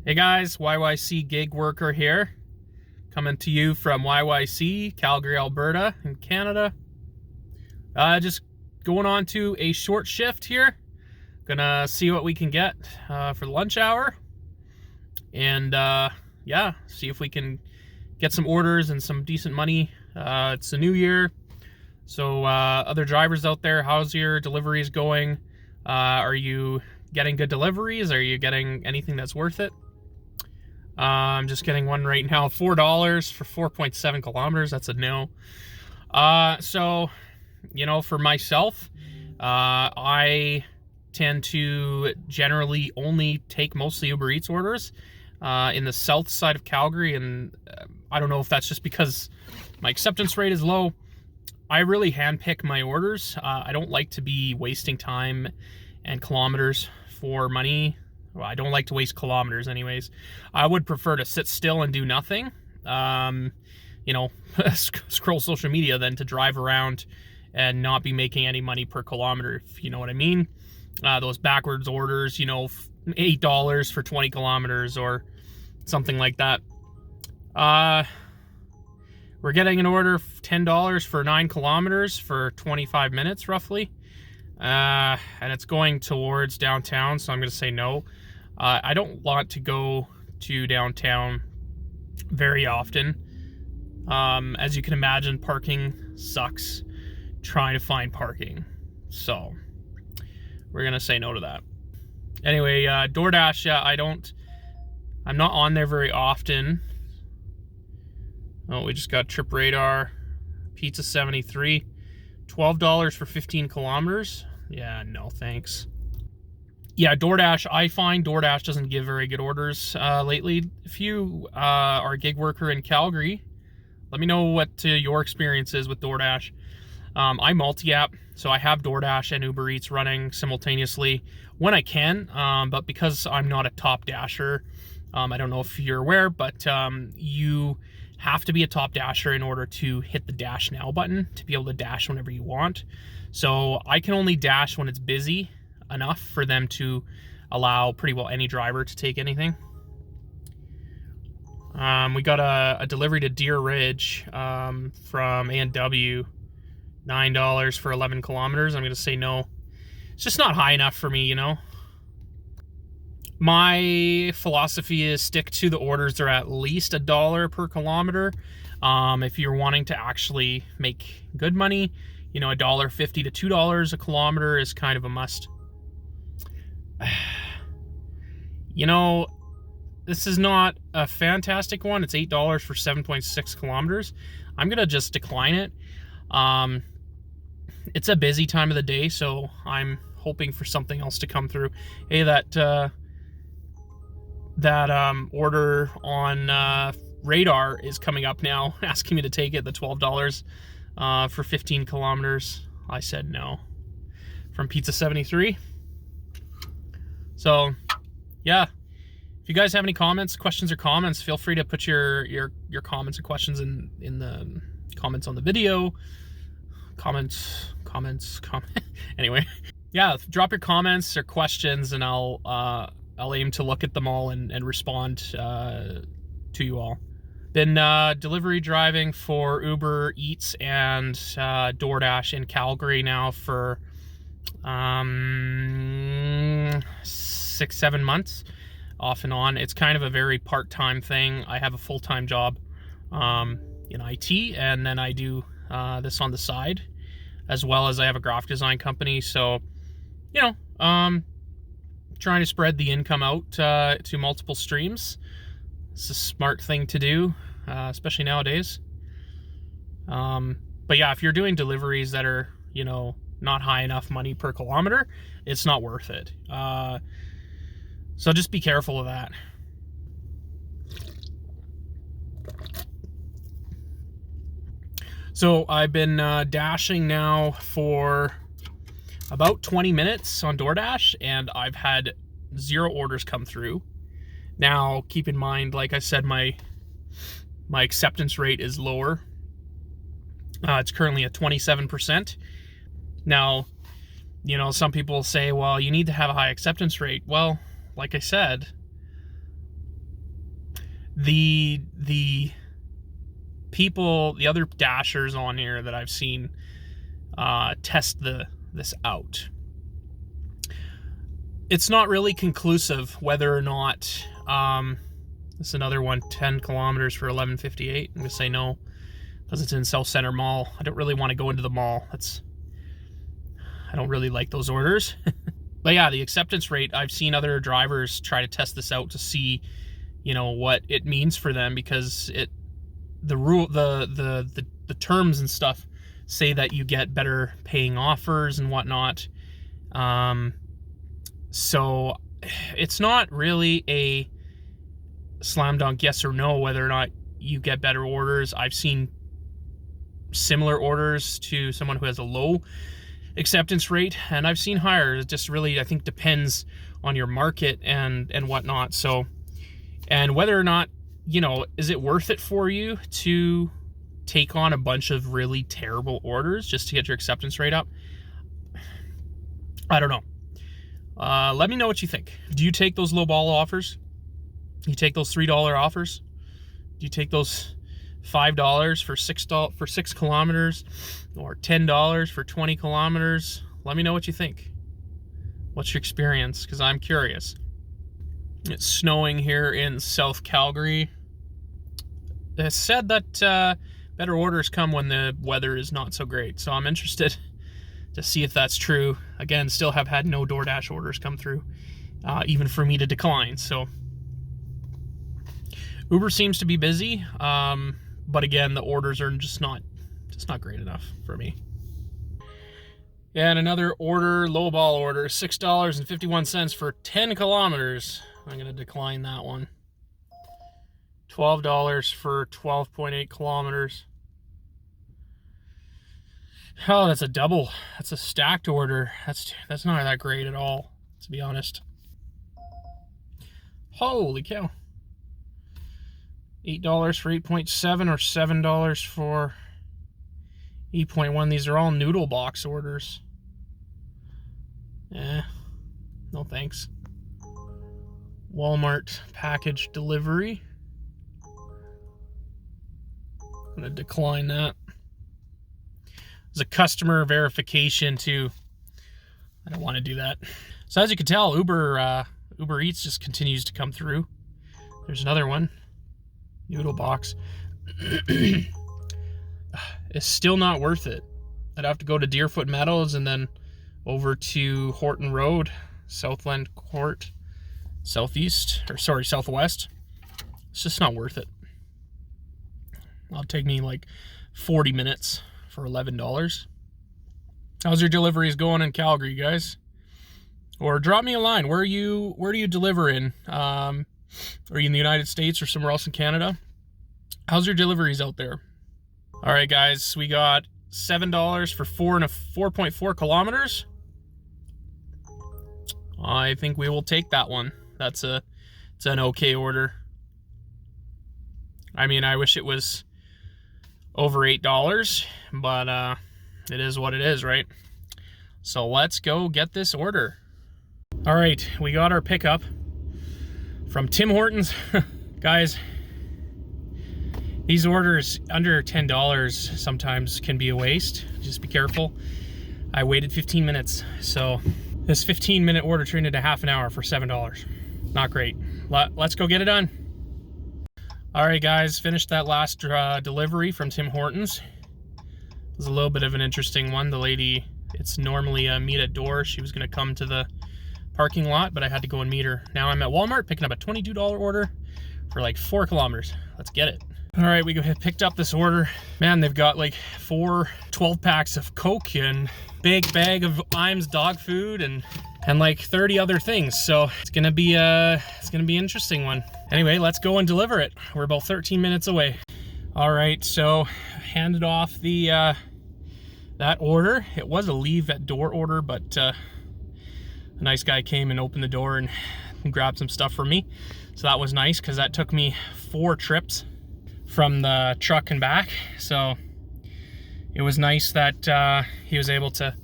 Hey guys, YYC gig worker here, coming to you from YYC, Calgary, Alberta in Canada. Just going on to a short shift here. Gonna see what we can get for the lunch hour. And yeah, see if we can get some orders and some decent money. It's a new year. So other drivers out there, how's your deliveries going? Are you getting good deliveries? Are you getting anything that's worth it? I'm just getting one right now, $4 for 4.7 kilometers. That's a no. So, you know, for myself, I tend to generally only take mostly Uber Eats orders in the south side of Calgary, and I don't know if that's just because my acceptance rate is low. I really handpick my orders. I don't like to be wasting time and kilometers for money. Well, I don't like to waste kilometers anyways. I would prefer to sit still and do nothing, you know, scroll social media than to drive around and not be making any money per kilometer, if you know what I mean. Those backwards orders, you know, $8 for 20 kilometers or something like that. We're getting an order of $10 for 9 kilometers for 25 minutes roughly. And it's going towards downtown, so I'm going to say no. I don't want to go to downtown very often. As you can imagine, parking sucks. Trying to find parking. So, we're going to say no to that. Anyway, DoorDash, yeah, I'm not on there very often. Oh, we just got Trip Radar, Pizza 73, $12 for 15 kilometers. Yeah, no thanks. Yeah, DoorDash, I find DoorDash doesn't give very good orders lately. If you are a gig worker in Calgary, let me know what your experience is with DoorDash. I multi-app, so I have DoorDash and Uber Eats running simultaneously when I can, but because I'm not a top dasher, I don't know if you're aware, but you have to be a top dasher in order to hit the Dash Now button to be able to dash whenever you want. So I can only dash when it's busy enough for them to allow pretty well any driver to take anything. We got a delivery to Deer Ridge from A&W, $9 for 11 kilometers. I'm going to say no. It's just not high enough for me, you know. My philosophy is stick to the orders. They're at least $1 per kilometer. If you're wanting to actually make good money, you know, $1.50 to $2 a kilometer is kind of a must. You know, this is not a fantastic one. It's $8 for 7.6 kilometers. I'm going to just decline it. It's a busy time of the day, so I'm hoping for something else to come through. Hey, that order on Radar is coming up now, asking me to take it, the $12 for 15 kilometers. I said no. From Pizza 73. So, yeah. If you guys have any questions or comments, feel free to put your comments or questions in the comments on the video. Comments. Anyway, yeah, drop your comments or questions, and I'll aim to look at them all and respond to you all. Been delivery driving for Uber Eats and DoorDash in Calgary now for 6-7 months, off and on. It's kind of a very part-time thing. I have a full-time job in IT, and then I do this on the side, as well as I have a graphic design company. So, you know, trying to spread the income out to multiple streams. It's a smart thing to do, especially nowadays. But yeah, if you're doing deliveries that are, you know, not high enough money per kilometer, it's not worth it. So just be careful of that. So I've been dashing now for about 20 minutes on DoorDash, and I've had 0 orders come through. Now, keep in mind, like I said, my acceptance rate is lower. It's currently at 27%. Now, you know, some people say, well, you need to have a high acceptance rate. Well, like I said, the people, the other dashers on here that I've seen test this out, it's not really conclusive whether or not this is another one, 10 kilometers for 11.58. I'm gonna say no because it's in South Center Mall. I don't really want to go into the mall. I don't really like those orders. But yeah, the acceptance rate, I've seen other drivers try to test this out to see, you know, what it means for them, because the terms and stuff say that you get better paying offers and whatnot. So it's not really a slam dunk yes or no whether or not you get better orders. I've seen similar orders to someone who has a low acceptance rate, and I've seen higher. It just really, I think, depends on your market and whatnot. So, and whether or not, you know, is it worth it for you to take on a bunch of really terrible orders just to get your acceptance rate up? I don't know. Let me know what you think. Do you take those low ball offers? Do you take those $3 offers? Do you take those $5 for 6 kilometers, or $10 for 20 kilometers? Let me know what you think. What's your experience? Because I'm curious. It's snowing here in South Calgary. It's said that better orders come when the weather is not so great, so I'm interested to see if that's true. Again, still have had no DoorDash orders come through, even for me to decline. So Uber seems to be busy, but again, the orders are just not great enough for me. Yeah, and another order, low ball order, $6.51 for 10 kilometers. I'm going to decline that one. $12 for 12.8 kilometers. Oh, that's a double. That's a stacked order. That's not that great at all, to be honest. Holy cow. $8 for 8.7 or $7 for 8.1. These are all noodle box orders. No thanks. Walmart package delivery. I'm going to decline that. There's a customer verification too. I don't want to do that. So as you can tell, Uber Eats just continues to come through. There's another one. Noodle box. It's still not worth it. I'd have to go to Deerfoot Meadows and then over to Horton Road, Southland Court, southwest. It's just not worth it. It'll take me like 40 minutes for $11. How's your deliveries going in Calgary, guys? Or drop me a line. Where do you deliver in? Are you in the United States or somewhere else in Canada? How's your deliveries out there? All right, guys, we got $7 for 4.4 kilometers. I think we will take that one. It's an okay order. I mean, I wish it was over $8, but it is what it is, right? So let's go get this order. All right, we got our pickup from Tim Hortons. Guys, these orders under $10 sometimes can be a waste. Just be careful. I waited 15 minutes, so this 15-minute order turned into half an hour for $7. Not great. Let's go get it done. All right, guys, finished that last delivery from Tim Hortons. It was a little bit of an interesting one. The lady, it's normally a meet at door. She was gonna come to the parking lot, but I had to go and meet her. Now I'm at Walmart picking up a $22 order for like 4 kilometers. Let's get it. All right, we picked up this order. Man, they've got like 4 12-packs of Coke and big bag of Iams dog food and like 30 other things. So it's gonna be an interesting one. Anyway, let's go and deliver it. We're about 13 minutes away. All right, so handed off the that order. It was a leave at door order, but a nice guy came and opened the door and grabbed some stuff for me. So that was nice because that took me 4 trips from the truck and back. So it was nice that he was able to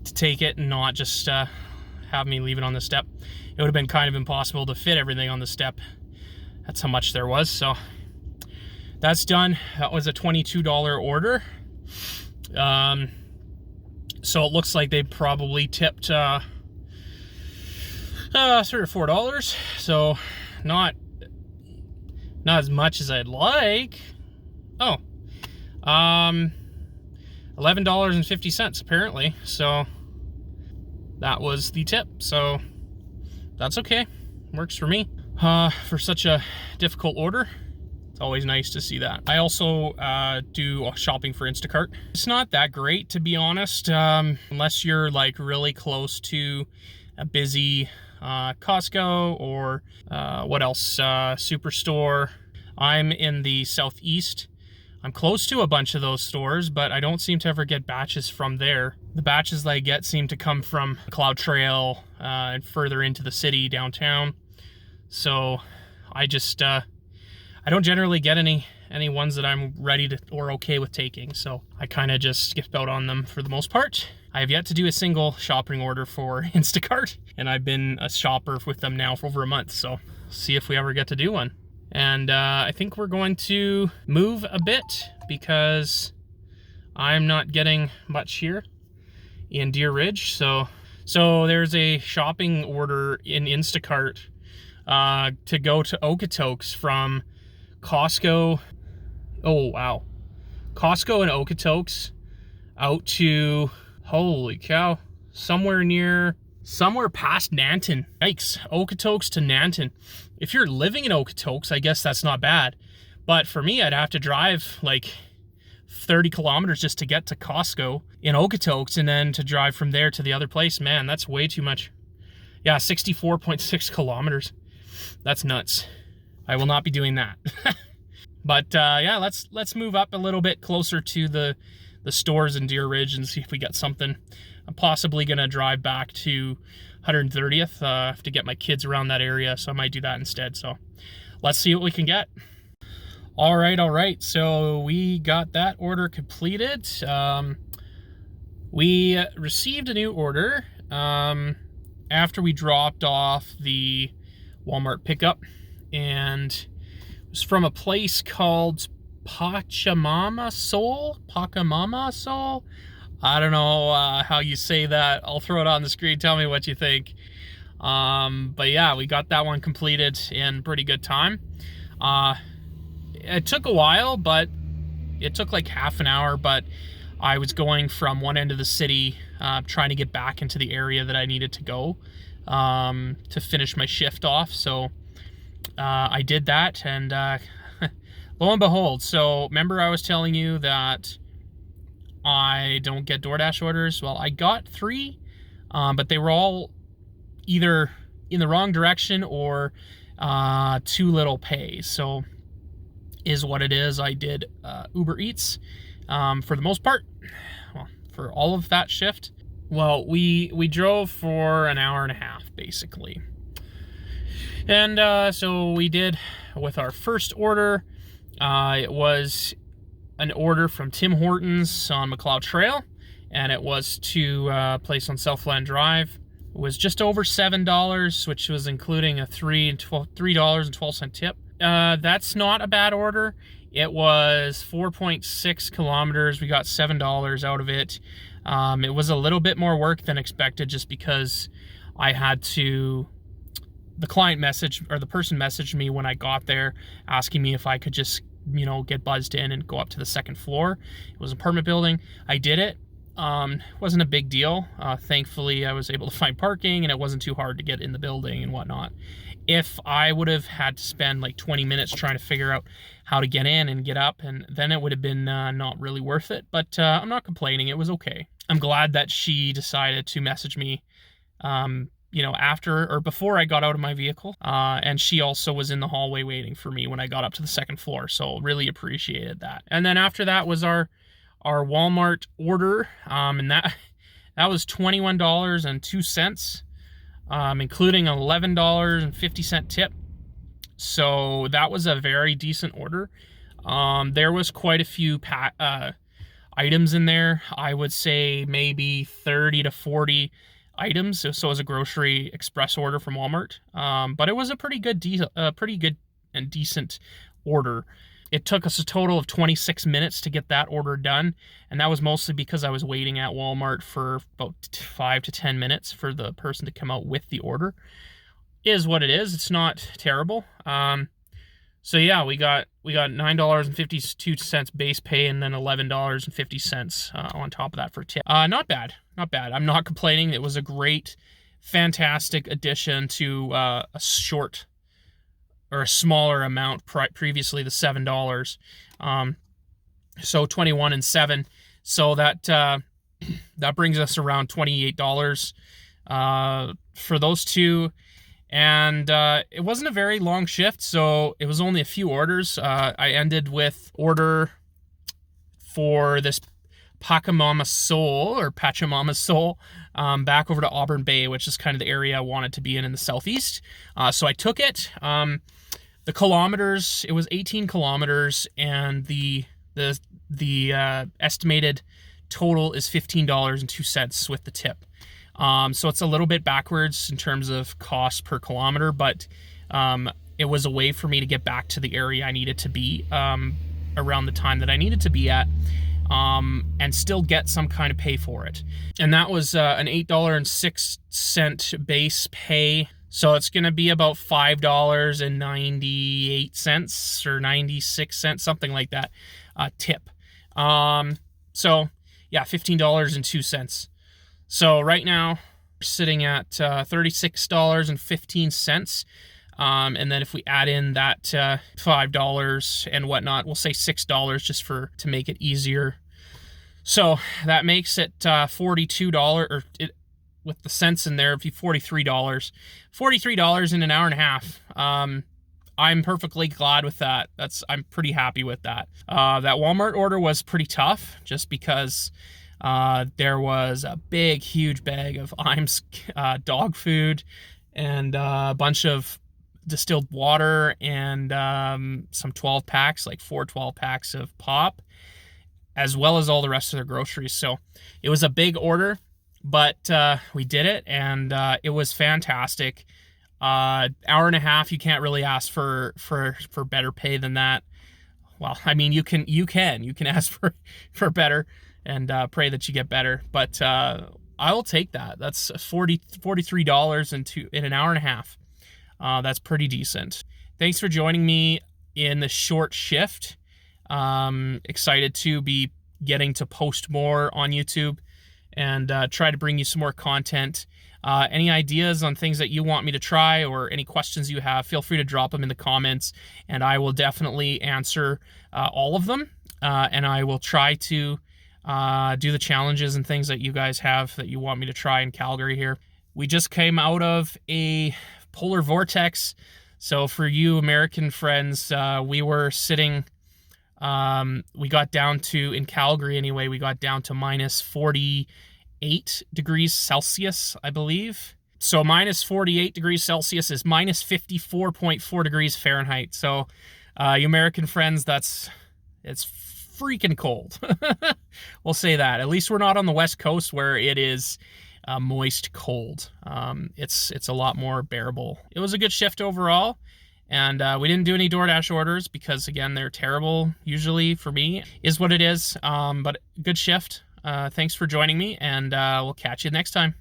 take it and not just have me leave it on the step. It would have been kind of impossible to fit everything on the step That's how much there was. So that's done. That was a $22 order. So it looks like they probably tipped sort of $4. So not as much as I'd like. Oh, $11.50 apparently. So that was the tip. So that's okay. Works for me. For such a difficult order, it's always nice to see that. I also do shopping for Instacart. It's not that great, to be honest, unless you're like really close to a busy Costco or what else, Superstore. I'm in the southeast. I'm close to a bunch of those stores, but I don't seem to ever get batches from there. The batches that I get seem to come from Cloud Trail and further into the city, downtown. So I just, I don't generally get any ones that I'm ready to or okay with taking. So I kind of just skip out on them for the most part. I have yet to do a single shopping order for Instacart, and I've been a shopper with them now for over a month. So see if we ever get to do one. And I think we're going to move a bit because I'm not getting much here in Deer Ridge. So there's a shopping order in Instacart to go to Okotoks from Costco. Oh, wow. Costco and Okotoks out to, holy cow, somewhere past Nanton. Yikes, Okotoks to Nanton. If you're living in Okotoks, I guess that's not bad. But for me, I'd have to drive like 30 kilometers just to get to Costco in Okotoks, and then to drive from there to the other place. Man, that's way too much. Yeah, 64.6 kilometers. That's nuts. I will not be doing that. But yeah, let's move up a little bit closer to the stores in Deer Ridge and see if we get something. I'm possibly gonna drive back to 130th to get my kids around that area, so I might do that instead. So let's see what we can get. All right. So we got that order completed. We received a new order after we dropped off the Walmart pickup, and it was from a place called Pachamama Soul. I don't know how you say that. I'll throw it on the screen. Tell me what you think. But yeah, we got that one completed in pretty good time. It took a while, but it took like half an hour, but I was going from one end of the city, trying to get back into the area that I needed to go to finish my shift off. So I did that, and lo and behold, so remember I was telling you that I don't get DoorDash orders? Well, I got 3, but they were all either in the wrong direction or too little pay. So is what it is. I did Uber Eats for the most part. Well, for all of that shift. Well, we drove for an hour and a half, basically. And so we did with our first order. It was an order from Tim Hortons on McLeod Trail, and it was to a place on Southland Drive. It was just over $7, which was including a $3.12 tip. That's not a bad order. It was 4.6 kilometers. We got $7 out of it. It was a little bit more work than expected, just because I had to. The client messaged, or the person messaged me when I got there, asking me if I could just, get buzzed in and go up to the second floor. It was an apartment building. I did it. It wasn't a big deal. Thankfully, I was able to find parking, and it wasn't too hard to get in the building and whatnot. If I would have had to spend like 20 minutes trying to figure out how to get in and get up, and then it would have been not really worth it. But I'm not complaining. It was okay. I'm glad that she decided to message me after or before I got out of my vehicle. And she also was in the hallway waiting for me when I got up to the second floor. So really appreciated that. And then after that was our Walmart order. And that was $21.02, including an $11.50 tip. So that was a very decent order. There was quite a few items in there. I would say maybe 30 to 40 items. So it was a grocery express order from Walmart. But it was a pretty good and decent order. It took us a total of 26 minutes to get that order done, and that was mostly because I was waiting at Walmart for about 5 to 10 minutes for the person to come out with the order. Is what it is. It's not terrible. So yeah, we got $9.52 base pay, and then $11.50 on top of that for tip. Not bad, not bad. I'm not complaining. It was a great, fantastic addition to a short or a smaller amount, previously the $7. So 21 and 7. So that that brings us around $28 for those two. And it wasn't a very long shift, so it was only a few orders. I ended with order for this Pachamama Sole back over to Auburn Bay, which is kind of the area I wanted to be in the southeast. So I took it. The kilometers, it was 18 kilometers, and the estimated total is $15.02 with the tip. So it's a little bit backwards in terms of cost per kilometer, but it was a way for me to get back to the area I needed to be around the time that I needed to be at, and still get some kind of pay for it. And that was an $8.06 base pay. So it's going to be about $5.98 or 96 cents, something like that, tip. So yeah, $15.02. So right now we're sitting at $36.15. And then if we add in that $5 and whatnot, we'll say $6 just to make it easier. So that makes it $42, or with the cents in there, $43. $43 in an hour and a half. I'm perfectly glad with that. I'm pretty happy with that. That Walmart order was pretty tough, just because there was a big, huge bag of Iams dog food, and a bunch of distilled water, and some 12 packs, like 4 12 packs of pop, as well as all the rest of their groceries. So it was a big order, but we did it, and it was fantastic. Hour and a half, you can't really ask for better pay than that. Well, I mean, you can ask for better, and pray that you get better, but I will take that. That's $43 in an hour and a half. That's pretty decent. Thanks for joining me in the short shift. Excited to be getting to post more on YouTube and try to bring you some more content. Any ideas on things that you want me to try, or any questions you have, feel free to drop them in the comments, and I will definitely answer all of them. And I will try to do the challenges and things that you guys have that you want me to try in Calgary here. We just came out of a polar vortex. So for you American friends, we were sitting, we got down to, in Calgary anyway, we got down to minus 48 degrees Celsius, I believe. So minus 48 degrees Celsius is minus 54.4 degrees Fahrenheit. So you American friends, it's freaking cold. We'll say that. At least we're not on the West Coast where it is moist cold. It's a lot more bearable. It was a good shift overall, and we didn't do any DoorDash orders because, again, they're terrible usually for me, is what it is. But good shift. Thanks for joining me, and we'll catch you next time.